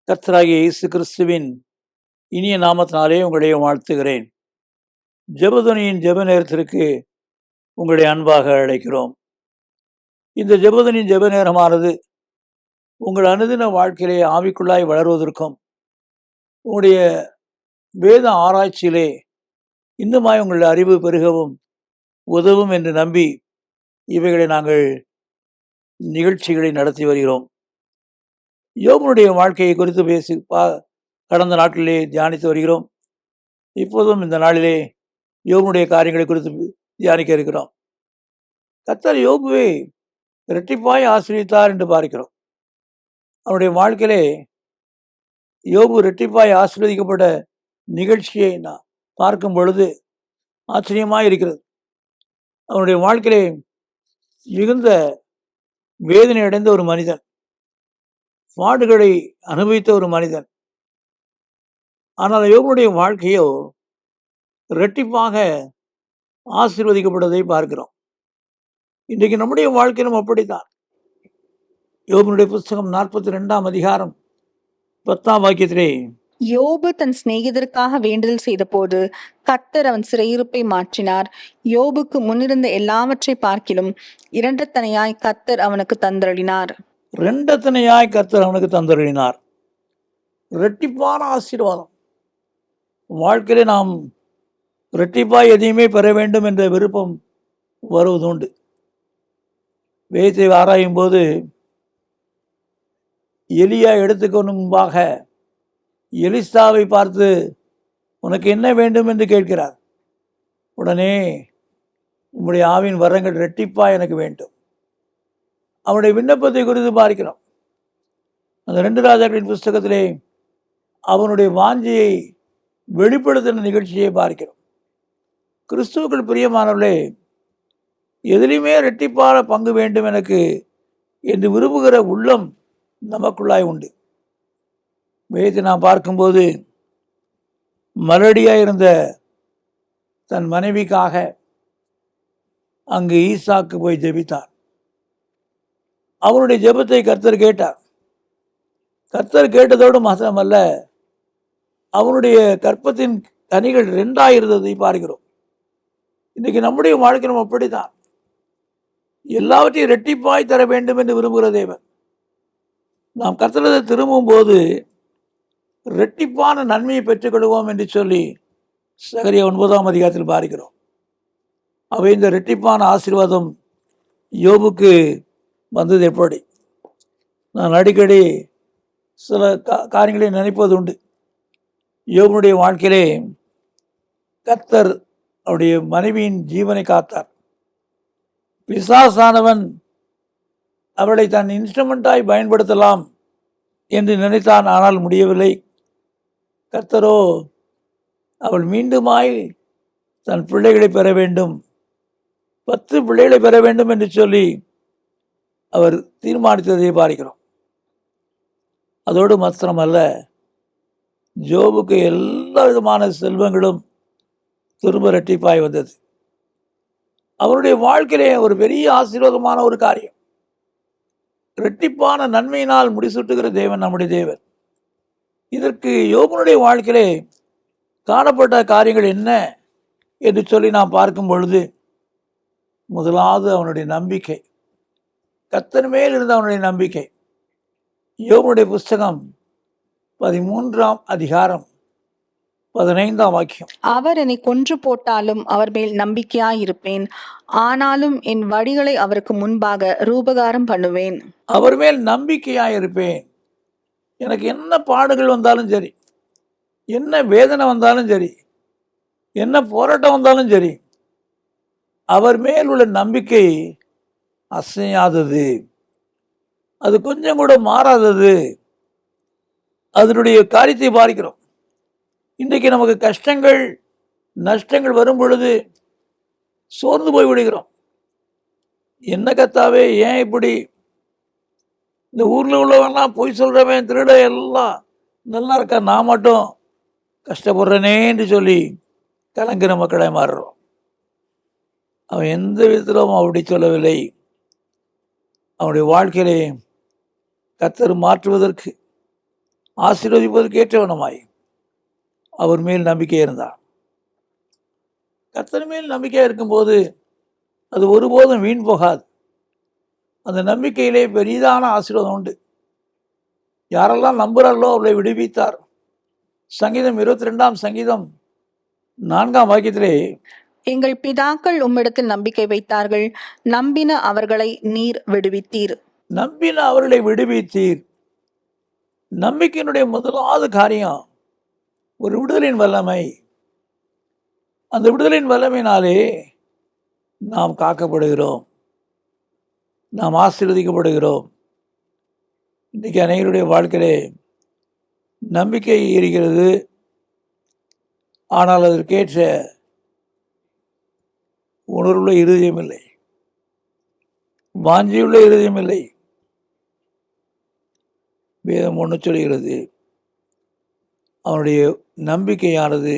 கர்த்தராகிய இயேசு கிறிஸ்துவின் இனிய நாமத்தினாலே உங்களை வாழ்த்துகிறேன். ஜெபதுனியின் ஜெப நேரத்திற்கு உங்களை அன்பாக அழைக்கிறோம். இந்த ஜெபதுனியின் ஜெப நேரமானது உங்கள் அனுதின வாழ்க்கையிலே ஆவிக்குள்ளாய் வளர்வதற்கும் உங்களுடைய வேத ஆராய்ச்சியிலே இன்னுமாய் உங்கள் அறிவு பெருகவும் உதவும் என்று நம்பி இவைகளை நாங்கள் நிகழ்ச்சிகளை நடத்தி வருகிறோம். யோபனுடைய வாழ்க்கையை குறித்து கடந்த நாட்களிலே தியானித்து வருகிறோம். இப்போதும் இந்த நாளிலே யோபுடைய காரியங்களை குறித்து தியானிக்க இருக்கிறோம். கர்த்தர் யோபுவை இரட்டிப்பாய் ஆசீர்வதித்தார் என்று பார்க்கிறோம். அவனுடைய வாழ்க்கையிலே யோபு இரட்டிப்பாய் ஆசீர்வதிக்கப்பட்ட நிகழ்ச்சியை நான் பார்க்கும் பொழுது ஆச்சரியமாய் இருக்கிறது. அவனுடைய வாழ்க்கையிலே மிகுந்த வேதனை அடைந்த ஒரு மனிதன், பாடுகளை அனுபவித்த ஒரு மனிதன். ஆனால் யோபுடைய வாழ்க்கையோ இரட்டிப்பாக ஆசீர்வதிக்கப்பட்டதை பார்க்கிறோம். இன்றைக்கு நம்முடைய வாழ்க்கையிலும் அப்படித்தான். யோபுடைய புஸ்தகம் 42 அதிகாரம் 10 வாக்கியத்திலே, யோபு தன் சிநேகிதருக்காக வேண்டுதல் செய்த போது கர்த்தர் அவன் சிறையிருப்பை மாற்றினார். யோபுக்கு முன்னிருந்த எல்லாவற்றை பார்க்கிலும் இரண்டத்தனையாய் கர்த்தர் அவனுக்கு தந்தருளினார். இரட்டிப்பான ஆசீர்வாதம். வாழ்க்கையிலே நாம் இரட்டிப்பாய் எதையுமே பெற வேண்டும் என்ற விருப்பம் வருவதுண்டு. வேதத்தை ஆராயும் போது எலியா எடுத்துக்கொண்டு முன்பாக எலிசாவை பார்த்து உனக்கு என்ன வேண்டும் என்று கேட்கிறார். உடனே உம்முடைய ஆவின் வரங்கள் இரட்டிப்பாய் எனக்கு வேண்டும். அவனுடைய விண்ணப்பத்தை குறித்து பார்க்கிறோம். அந்த 2 ராஜாக்களின் புஸ்தகத்திலே அவனுடைய வாஞ்சியை வெளிப்படுத்தின நிகழ்ச்சியை பார்க்கிறோம். கிறிஸ்துவுக்குள் பிரியமானவர்களே, எதிலுமே இரட்டிப்பான பங்கு வேண்டும் எனக்கு என்று விரும்புகிற உள்ளம் நமக்குள்ளாய் உண்டு. வேதத்தை நாம் பார்க்கும்போது மலடியாக இருந்த தன் மனைவிக்காக அங்கு ஈசாக்கு போய் ஜெபித்தார். அவனுடைய ஜெபத்தை கர்த்தர் கேட்டார். கர்த்தர் கேட்டதோடு மாத்திரமல்ல, அவனுடைய கற்பத்தின் கனிகள் 2 இருந்ததை பார்க்கிறோம். இன்றைக்கு நம்முடைய வாழ்க்கையும் அப்படித்தான். எல்லாவற்றையும் இரட்டிப்பாய் தர வேண்டும் என்று விரும்புகிற தேவன். நாம் கர்த்தரை திரும்பும் போது இரட்டிப்பான நன்மையை பெற்றுக்கொள்வோம் என்று சொல்லி சகரியா 9 அதிகாரத்தில் பார்க்கிறோம். அவை இந்த இரட்டிப்பான ஆசீர்வாதம் யோபுக்கு வந்தது எப்படி? நான் அடிக்கடி சில காரியங்களை நினைப்பது உண்டு. யோபுடைய வாழ்க்கையிலே கர்த்தர் அவருடைய மனைவியின் ஜீவனை காத்தார். பிசாசானவன் அவளை தன் இன்ஸ்ட்ருமெண்டாய் பயன்படுத்தலாம் என்று நினைத்தான். ஆனால் முடியவில்லை. கர்த்தரோ அவள் மீண்டுமாய் தன் பிள்ளைகளை பெற வேண்டும், 10 பிள்ளைகளை பெற வேண்டும் என்று சொல்லி அவர் தீர்மானித்ததை பார்க்கிறோம். அதோடு மாத்திரமல்ல, ஜோபுக்கு எல்லா விதமான செல்வங்களும் திரும்ப இரட்டிப்பாய் வந்தது. அவருடைய வாழ்க்கையிலே ஒரு பெரிய ஆசீர்வாதமான ஒரு காரியம். இரட்டிப்பான நன்மையினால் முடிசூட்டுகிற தேவன் நம்முடைய தேவன். இதற்கு யோபனுடைய வாழ்க்கையிலே காணப்பட்ட காரியங்கள் என்ன என்று சொல்லி நாம் பார்க்கும் பொழுது, முதலாவது அவனுடைய நம்பிக்கை, கர்த்தர் மேல் இருந்த அவனுடைய நம்பிக்கை. யோபனுடைய புஸ்தகம் 13 அதிகாரம் 15 வாக்கியம், அவர் என்னை கொன்று போட்டாலும் அவர் மேல் நம்பிக்கையாயிருப்பேன், ஆனாலும் என் வழிகளை அவருக்கு முன்பாக ரூபகாரம் பண்ணுவேன். அவர் மேல் நம்பிக்கையாயிருப்பேன். எனக்கு என்ன பாடுகள் வந்தாலும் சரி, என்ன வேதனை வந்தாலும் சரி, என்ன போராட்டம் வந்தாலும் சரி, அவர் மேல் உள்ள நம்பிக்கை அசையாதது, அது கொஞ்சம் கூட மாறாதது. அதனுடைய காரியத்தை பார்க்கிறோம். இன்றைக்கு நமக்கு கஷ்டங்கள் நஷ்டங்கள் வரும் பொழுது சோர்ந்து போய் விடுகிறோம். என்ன கத்தாவே, ஏன் இப்படி? இந்த ஊரில் உள்ளவங்கலாம் பொய் சொல்கிறவன், திருட எல்லாம் நல்லா இருக்கா, நான் மட்டும் கஷ்டப்படுறேனேன்னு சொல்லி கலங்கிற மக்களை மாறுறோம். அவன் எந்த விதத்திலும் அப்படி சொல்லவில்லை. அவனுடைய வாழ்க்கையிலே கர்த்தர் மாற்றுவதற்கு ஆசீர்வதிப்பதற்கு ஏற்றவனமாய் அவர் மேல் நம்பிக்கை இருந்தார். கர்த்தர் மேல் நம்பிக்கையாக இருக்கும்போது அது ஒருபோதும் வீண் போகாது. அந்த நம்பிக்கையிலே பெரிதான ஆசீர்வாதம் உண்டு. யாரெல்லாம் நம்புகிறார்களோ அவர்களை விடுவித்தார். சங்கீதம் 22 சங்கீதம் 4 வாக்கியத்திலே, எங்கள் பிதாக்கள் உம்மிடத்தில் நம்பிக்கை வைத்தார்கள், நம்பின அவர்களை நீர் விடுவித்தீர். நம்பின அவர்களை விடுவித்தீர். நம்பிக்கையினுடைய முதலாவது காரியம் ஒரு விடுதலின் வல்லமை. அந்த விடுதலின் வல்லமையினாலே நாம் காக்கப்படுகிறோம், நாம் ஆசீர்வதிக்கப்படுகிறோம். இன்றைக்கி அனைவருடைய வாழ்க்கையிலே நம்பிக்கை இருக்கிறது, ஆனால் அதற்கேற்ற உணர்வுள்ள இருதயம் இல்லை, வாஞ்சியுள்ள இருதயம் இல்லை. வேதம் ஒன்று சொல்கிறது, அவனுடைய நம்பிக்கையானது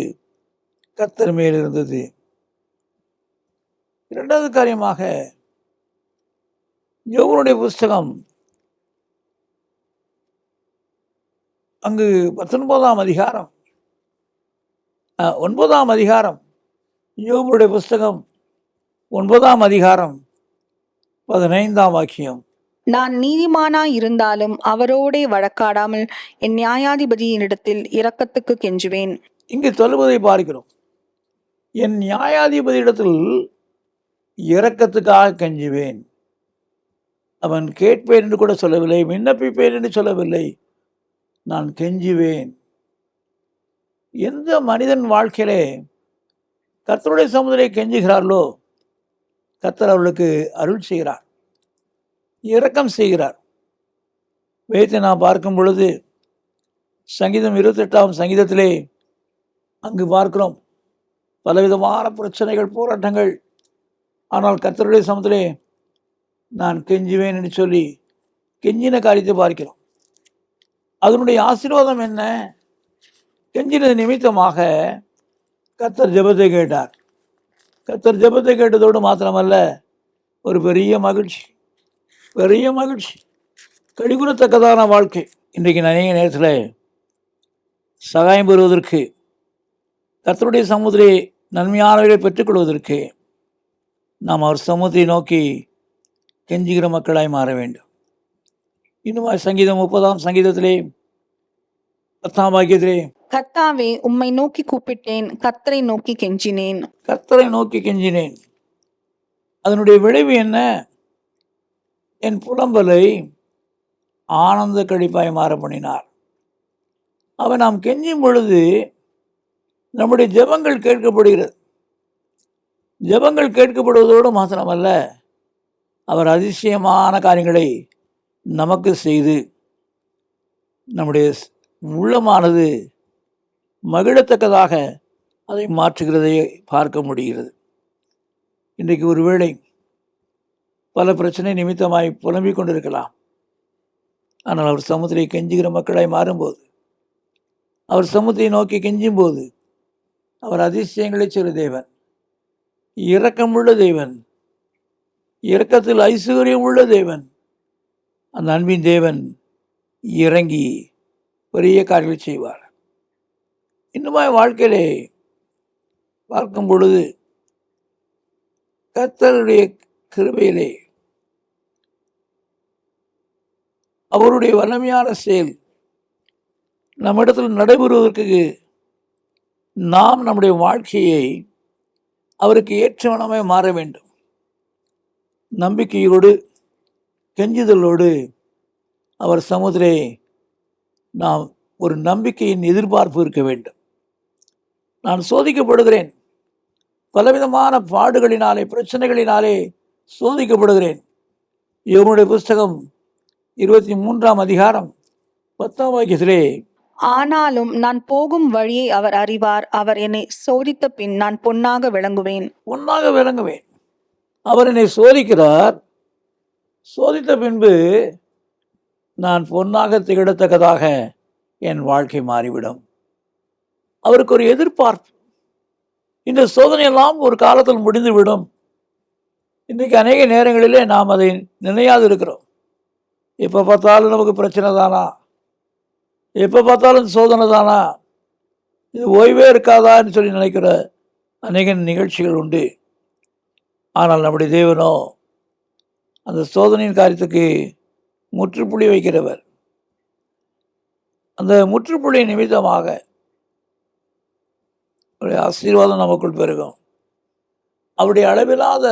கர்த்தர் மேல் இருந்தது. இரண்டாவது காரியமாக யோபனுடைய புஸ்தகம் அங்கு 19 அதிகாரம் 9 அதிகாரம், யோபனுடைய புஸ்தகம் 9 அதிகாரம் 15 வாக்கியம். நான் நீதிமானாய் இருந்தாலும் அவரோடே வழக்காடாமல் என் நியாயாதிபதியினிடத்தில் இரக்கத்துக்கு கெஞ்சுவேன். இங்கு சொல்லுவதை பார்க்கிறோம், என் நியாயாதிபதியிடத்தில் இரக்கத்துக்காக கெஞ்சுவேன். அவன் கேட்பேன் என்று கூட சொல்லவில்லை, விண்ணப்பிப்பேன் என்று சொல்லவில்லை, நான் கெஞ்சுவேன். எந்த மனிதன் வாழ்க்கையிலே கர்த்தருடைய சமுதிரை கெஞ்சுகிறார்களோ கர்த்தர் அவர்களுக்கு அருள் செய்கிறார், இரக்கம் செய்கிறார். வேதத்தை நாம் பார்க்கும் பொழுது சங்கீதம் 28 சங்கீதத்திலே அங்கு பார்க்கிறோம் பலவிதமான பிரச்சனைகள், போராட்டங்கள். ஆனால் கர்த்தருடைய சமூகத்திலே நான் கெஞ்சுவேன் என்று சொல்லி கெஞ்சின காரியத்தை பார்க்கிறோம். அதனுடைய ஆசீர்வாதம் என்ன? கெஞ்சினது நிமித்தமாக கர்த்தர் ஜெபத்தை கேட்டார். கர்த்தர் ஜெபத்தை கேட்டதோடு மாத்திரமல்ல, ஒரு பெரிய மகிழ்ச்சி, பெரிய மகிழ்ச்சி, கடிகுறத்தக்கதான வாழ்க்கை. இன்றைக்கு அநேக நேரத்தில் சகாயம் பெறுவதற்கு, கர்த்தருடைய சமூகத்திலே நன்மையானவர்களை பெற்றுக்கொள்வதற்கு நாம் அவர் சமூகத்தை நோக்கி கெஞ்சுகிற மக்களாய் மாற வேண்டும். இன்னும் சங்கீதம் 30 சங்கீதத்திலே 10 வாக்கியத்திலே, கர்த்தாவே உம்மை நோக்கி கூப்பிட்டேன், கர்த்தரை நோக்கி கெஞ்சினேன். கர்த்தரை நோக்கி கெஞ்சினேன். அதனுடைய விளைவு என்ன? என் புலம்பலை ஆனந்த கழிப்பாய் மாற பண்ணினார். அவன் நாம் கெஞ்சும் பொழுது நம்முடைய ஜெபங்கள் கேட்கப்படுகிறது. ஜெபங்கள் கேட்கப்படுவதோடு மாத்திரமல்ல, அவர் அதிசயமான காரியங்களை நமக்கு செய்து நம்முடைய உள்ளமானது மகிழத்தக்கதாக அதை மாற்றுகிறதை பார்க்க முடிகிறது. இன்றைக்கு ஒருவேளை பல பிரச்சனை நிமித்தமாய் புலம்பிக் கொண்டிருக்கலாம். ஆனால் அவர் சமூகத்தை கெஞ்சுகிற மக்களாய் மாறும்போது, அவர் சமூகத்தை நோக்கி கெஞ்சும் போது, அவர் அதிசயங்களை செய்கிற தேவன், இரக்கமுள்ள தேவன், இரக்கத்தில் ஐஸ்வர்யம் உள்ள தேவன், அந்த அன்பின் தேவன் இறங்கி பெரிய காரியங்களை செய்வார். இன்னுமாய் வாழ்க்கையிலே பார்க்கும் பொழுது கர்த்தருடைய கிருபையிலே அவருடைய வல்லமையான செயல் நம்மிடத்தில் நடைபெறுவதற்கு நாம் நம்முடைய வாழ்க்கையை அவருக்கு ஏற்றவனமாய் மாற வேண்டும். நம்பிக்கையோடு கெஞ்சுதலோடு அவர் சமூகத்திலே நாம் ஒரு நம்பிக்கையின் எதிர்பார்ப்பு இருக்க வேண்டும். நான் சோதிக்கப்படுகிறேன், பலவிதமான பாடுகளினாலே, பிரச்சனைகளினாலே சோதிக்கப்படுகிறேன். யோபனுடைய புஸ்தகம் 23 அதிகாரம் 10 வாக்கியத்திலே, ஆனாலும் நான் போகும் வழியை அவர் அறிவார், அவர் என்னை சோதித்த பின் நான் பொன்னாக விளங்குவேன். பொன்னாக விளங்குவேன். அவர் என்னை சோதிக்கிறார், சோதித்த பின்பு நான் பொன்னாக திகழத்தக்கதாக என் வாழ்க்கை மாறிவிடும். அவருக்கு ஒரு எதிர்பார்ப்பு. இந்த சோதனையெல்லாம் ஒரு காலத்தில் முடிந்துவிடும். இன்றைக்கு அநேக நேரங்களிலே நாம் அதை நினையாது இருக்கிறோம். எப்போ பார்த்தாலும் நமக்கு பிரச்சனை தானா, எப்போ பார்த்தாலும் சோதனை தானா, இது ஓய்வே இருக்காதான்னு சொல்லி நினைக்கிற அநேக நிகழ்ச்சிகள் உண்டு. ஆனால் நம்முடைய தேவனோ அந்த சோதனையின் காரியத்துக்கு முற்றுப்புள்ளி வைக்கிறவர். அந்த முற்றுப்புள்ளி நிமித்தமாக அவருடைய ஆசீர்வாதம் நமக்குள் பெருகும். அவருடைய அளவில்லாத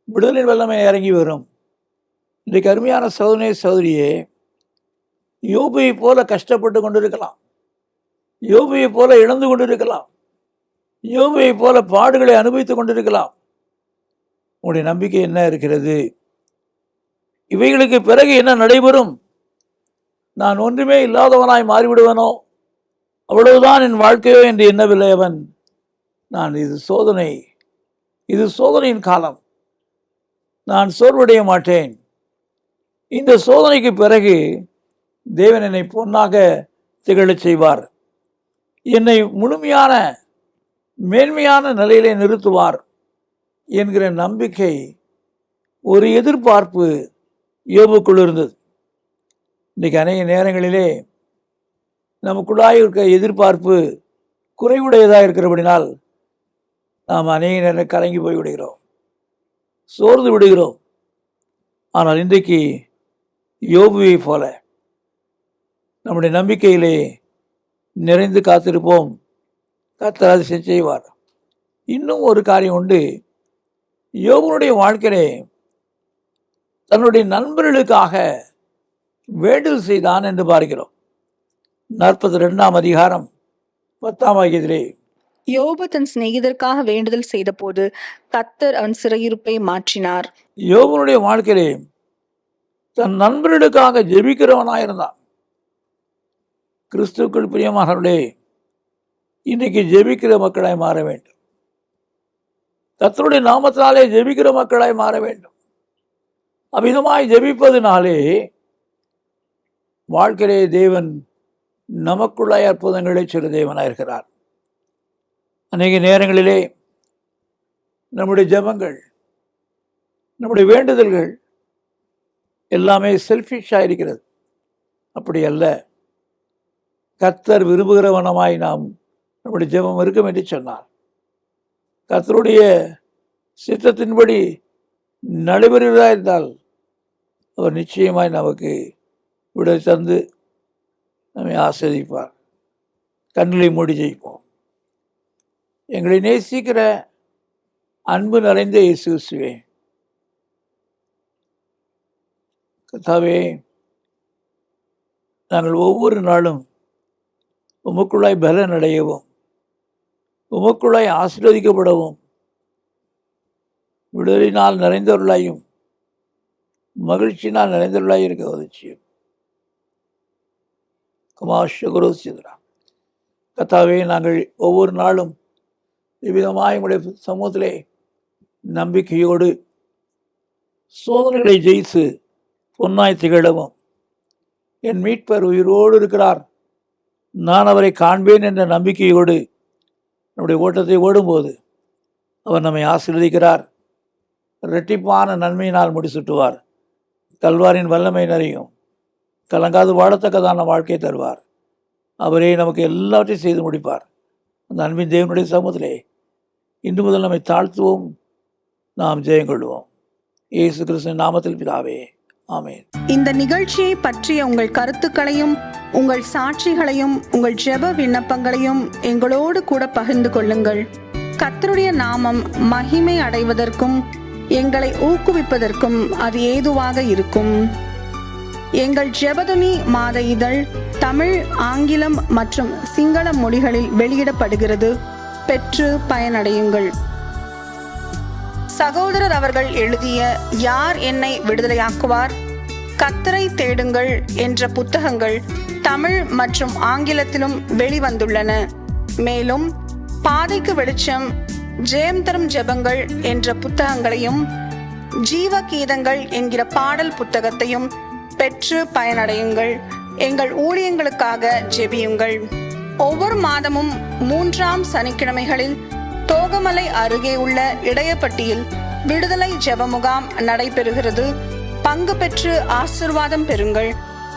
விடுதலை வல்லமை இறங்கி வரும். இன்றைக்கு அருமையான சோதனை சோதரியே, யோபை போல கஷ்டப்பட்டு கொண்டிருக்கலாம், யோபை போல இழந்து கொண்டிருக்கலாம், யோபை போல பாடுகளை அனுபவித்துக் கொண்டிருக்கலாம். உங்களுடைய நம்பிக்கை என்ன இருக்கிறது? இவைகளுக்கு பிறகு என்ன நடைபெறும்? நான் ஒன்றுமே இல்லாதவனாய் மாறிவிடுவனோ, அவ்வளவுதான் என் வாழ்க்கையோ என்று எண்ணவில்லை அவன். நான் இது சோதனையின் காலம், நான் சோர்வடைய மாட்டேன். இந்த சோதனைக்கு பிறகு தேவன் என்னை பொன்னாக திகழச் செய்வார், என்னை முழுமையான மேன்மையான நிலையிலே நிறுத்துவார் என்கிற நம்பிக்கை, ஒரு எதிர்பார்ப்பு யோபுக்குள் இருந்தது. இன்றைக்கு அநேக நேரங்களிலே நமக்குள்ளாக இருக்க எதிர்பார்ப்பு குறைவுடையதாக இருக்கிறபடினால் நாம் அநேக நேரம் கலங்கி போய் விடுகிறோம், சோர்ந்து விடுகிறோம். ஆனால் இன்றைக்கு யோபுவை போல நம்முடைய நம்பிக்கையிலே நிறைந்து காத்திருப்போம். கர்த்தர் அதிசயம் செய்வார். இன்னும் ஒரு காரியம் உண்டு. யோபுனுடைய வாழ்க்கையிலே தன்னுடைய நண்பர்களுக்காக வேண்டுதல் செய்தான் என்று பார்க்கிறோம். 42ஆம் அதிகாரம் 10ஆம் வாக்கியத்திலே, யோபு தன் சிநேகிதருக்காக வேண்டுதல் செய்த போது கர்த்தர் அவன் சிறையிருப்பை மாற்றினார். யோபுனுடைய வாழ்க்கையிலே தன் நண்பர்களுக்காக ஜெபிக்கிறவனாயிருந்தான். கிறிஸ்துவுக்குள் பிரியமானவர்களே, இன்றைக்கு ஜெபிக்கிற மக்களாய் மாற வேண்டும். கர்த்தருடைய நாமத்தினாலே ஜெபிக்கிற மக்களாய் மாற வேண்டும். அவ்விதமாய் ஜெபிப்பதினாலே வாழ்க்கையிலே தேவன் நமக்குள்ளாய் அற்புதங்களை சிறு தேவனாக இருக்கிறார். அநேக நேரங்களிலே நம்முடைய ஜெபங்கள், நம்முடைய வேண்டுதல்கள் எல்லாமே செல்ஃபிஷாக இருக்கிறது. அப்படி அல்ல. கர்த்தர் விரும்புகிறவனமாய் நாம் நம்முடைய ஜெபம் இருக்கும் என்று சொன்னார். கர்த்தருடைய சித்தத்தின்படி நடைபெறுவதாக இருந்தால் அவர் நிச்சயமாய் நமக்கு விடை தந்து நம்மை ஆஸ்வதிப்பார். கண்களை மூடி ஜெயிப்போம். எங்களை நேசிக்கிற அன்பு நிறைந்த இயேசு கிறிஸ்துவே, கர்த்தாவே, நாங்கள் ஒவ்வொரு நாளும் உமக்குள்ளாய் பலன் அடையவும், உமக்குள்ளாய் ஆசீர்வதிக்கப்படவும், விடுதலினால் நிறைந்தவர்களாயும் மகிழ்ச்சியினால் நிறைந்தவர்களாய் இருக்க உதவியும். கமாஷகுரோசிதரா கர்த்தாவே, நாங்கள் ஒவ்வொரு நாளும் இவ்விதமாய் உடைய சமூகத்திலே நம்பிக்கையோடு சோதனைகளை ஜெயித்து பொன்னாய் திகழவும், என் மீட்பர் உயிரோடு இருக்கிறார், நான் அவரை காண்பேன் என்ற நம்பிக்கையோடு நம்முடைய ஓட்டத்தை ஓடும்போது அவர் நம்மை ஆசீர்வதிக்கிறார். இரட்டிப்பான நன்மையினால் முடிசூட்டுவார். கல்வாரின் வல்லமை நிறையும் கலங்காது வாழத்தக்கதான வாழ்க்கை தருவார். அவரே நமக்கு எல்லாவற்றையும் செய்து முடிப்பார். அந்த அன்பின் தேவனுடைய சமூகத்திலே இன்று முதல் நம்மை தாழ்த்துவோம், நாம் ஜெயம் கொள்வோம். இயேசு கிறிஸ்துவின் நாமத்தில் பிதாவே, ஆமென். இந்த நிகழ்ச்சியை பற்றிய உங்கள் கருத்துக்களையும் உங்கள் சாட்சிகளையும் உங்கள் ஜெப விண்ணப்பங்களையும் எங்களோடு கூட பகிர்ந்து கொள்ளுங்கள். கர்த்தருடைய நாமம் மகிமை அடைவதற்கும் எங்களை ஊக்குவிப்பதற்கும் அது ஏதுவாக இருக்கும். எங்கள் ஜெபதுனி மாத இதழ் தமிழ், ஆங்கிலம் மற்றும் சிங்கள மொழிகளில் வெளியிடப்படுகிறது. பெற்று பயனடையுங்கள். சகோதரர் அவர்கள் எழுதிய யார் என்னை விடுதலையாக்குவார், கர்த்தரை தேடுங்கள் என்ற புத்தகங்கள் தமிழ் மற்றும் ஆங்கிலத்திலும் வெளிவந்துள்ளன. மேலும் பாதைக்கு வெளிச்சம், ஜெயம் தரும் ஜெபங்கள் என்ற புத்தகங்களையும் ஜீவ கீதங்கள் என்கிற பாடல் புத்தகத்தையும் பெற்று பயனடையுங்கள். எங்கள் ஊழியங்களுக்காக ஜெபியுங்கள். ஒவ்வொரு மாதமும் 3ஆம் சனிக்கிழமைகளில் தோகமலை அருகே உள்ள இடையப்பட்டியில் விடுதலை ஜெப முகாம் நடைபெறுகிறது. பங்கு பெற்று ஆசீர்வாதம் பெறுங்கள்.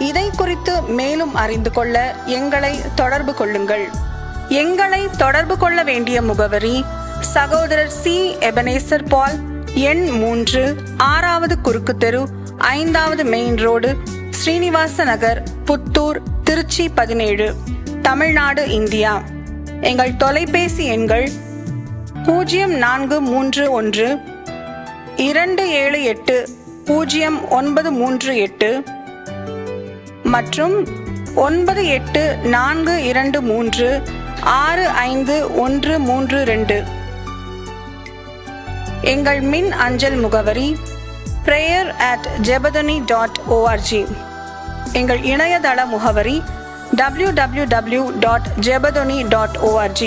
இதை குறித்து மேலும் அறிந்து கொள்ள எங்களை தொடர்பு கொள்ளுங்கள். எங்களை தொடர்பு கொள்ள வேண்டிய முகவரி: சகோதரர் சி. எபனேசர் பால், எண் 3, 6வது குறுக்கு தெரு, 5வது மெயின் ரோடு, ஸ்ரீனிவாச நகர், புத்தூர், திருச்சி 17, தமிழ்நாடு, இந்தியா. எங்கள் தொலைபேசி எண்கள் 0431 278 0938 மற்றும் 9842365132. எங்கள் மின் அஞ்சல் முகவரி prayer@jebadani.org. எங்கள் இணையதள முகவரி www.jebadani.org.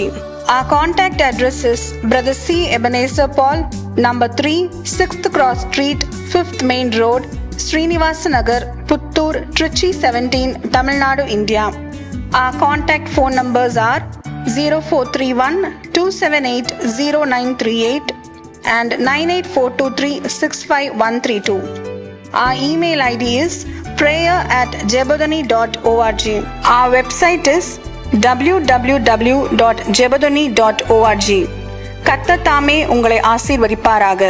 Our contact address is Brother C. Ebenezer Paul, number 3, 6th Cross Street, 5th Main Road, Srinivasa Nagar, Puttur, Trichy 17, Tamil Nadu, India. Our contact phone numbers are 0431 278 0938 and 98423 Our email ID is prayer@jebadani.org. Our website is www.jebadani.org. கர்த்தர் தாமே உங்களை ஆசீர்வதிப்பாராக.